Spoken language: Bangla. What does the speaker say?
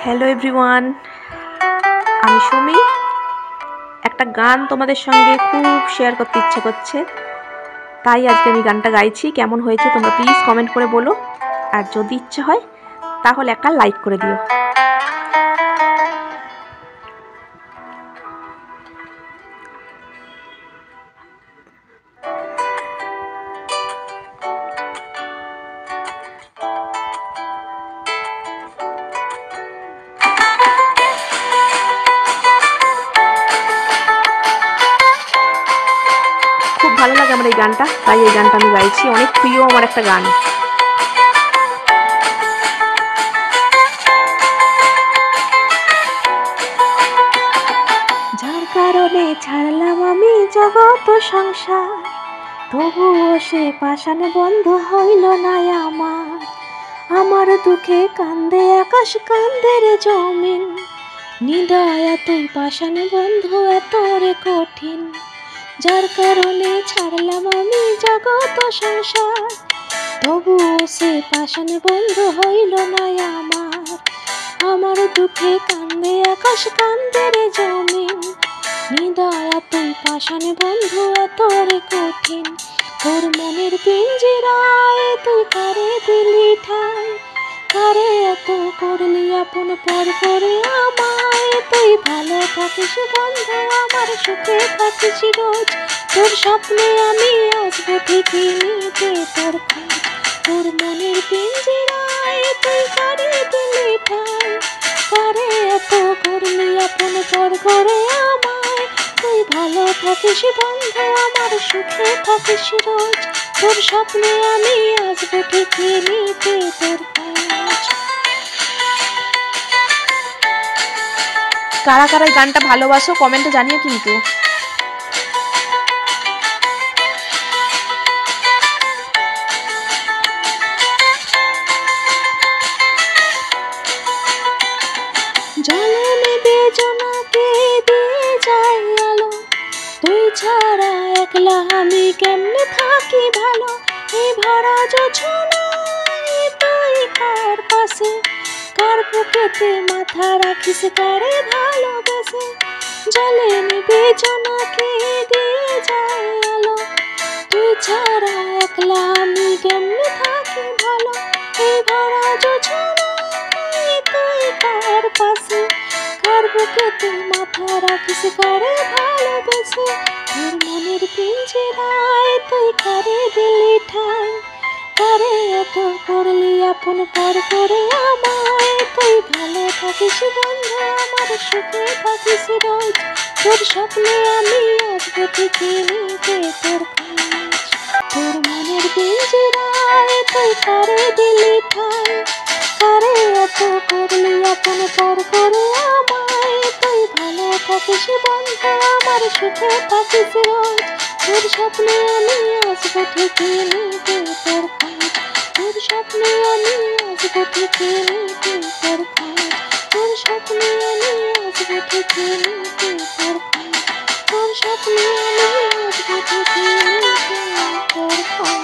হ্যালো এভরিওয়ান, আমি সুমি। একটা গান তোমাদের সঙ্গে খুব শেয়ার করতে ইচ্ছে করছে, তাই আজকে আমি গানটা গাইছি। কেমন হয়েছে তোমরা প্লিজ কমেন্ট করে বলো, আর যদি ইচ্ছে হয় তাহলে একটা লাইক করে দিও। খুব ভালো লাগে আমার এই গানটা, তাই এই গানটা আমি গাইছি। অনেক প্রিয় আমার একটা গান। যার কারণে ছাড়লাম আমি জগৎ সংসার, তবুও সে পাষাণে বন্ধ হইল না আমার। আমার দুঃখে কান্দে আকাশ, কান্দে রে জমিন, নিদয় এতই পাষাণে বন্ধু এত রে কঠিন। যার কারণে ছাড়লাম আমি জগৎ সংসার, তবুও সে পাষাণে বন্ধু হইল না আমার। আমার দুঃখে কান্দে আকাশ, কান্দে রে জমিন, নিদয় এতই পাষাণে বন্ধু এত রে কঠিন। তোর মনের পিঞ্জিরায় তুই কারে দিলি ঠাই, কারে এত করলি আপন পর করে আমায়। তুই ভালো থাকিস বন্ধু, আমার সুখে থাকিস রোজ। তোর স্বপ্নে আমি আসবো ঠিকই নিতে তোর খোঁজ। তোর মনের পিঞ্জিরায় তুই কারে দিলি ঠাই, কারে এত করলি আপন পর করে আমায়। তুই ভালো থাকিস বন্ধু, আমার সুখে থাকিস রোজ। তোর স্বপ্নে আমি আসবো ঠিকই নিতে তোর খোঁজ। কারা কারা এই গানটা ভালোবাসো কমেন্টে জানিও কিন্তু। জলে নেবে জোনাকে দিয়ে যায় আলো, তুই ছাড়া একলা আমি কেমনে থাকি ভালো। এই ভরা জোছনায় তুই কার পাশে, কার বুকেতে মাথা রাখিস কারে ভালোবেসে। জলে নেবে জোনাকে দিয়ে যায় আলো, তুই ছাড়া একলা আমি কেমনে থাকি ভালো। এই ভরা জোছনায় তুই কার পাশে, কার বুকেতে মাথা রাখিস কারে ভালোবেসে। তোর মনের পিঞ্জিরায় তুই কারে দিলি ঠাই, কারে এত করলি আপন পর করে আমায়। তুই ভালো থাকিস বন্ধু, আমার সুখে থাকিস রোজ। তোর স্বপ্নে আমি আসবো ঠিকই নিতে তোর খোঁজ। তোর মনের পিঞ্জিরায় তুই কারে দিলি ঠাই, কারে এত করলি আপন পর করে আমায়। তুই ভালো থাকিস বন্ধু, আমার সুখে থাকিস রোজ। তোর স্বপ্নে আমি আসবো ঠিকই নিতে তোর খোঁজ। তোর স্বপ্নে আমি আসবো ঠিকই নিতে তোর খোঁজ। তোর স্বপ্নে আমি আসবো ঠিকই নিতে তোর খোঁজ। তোর স্বপ্নে আমি আসবো ঠিকই নিতে তোর খোঁজ।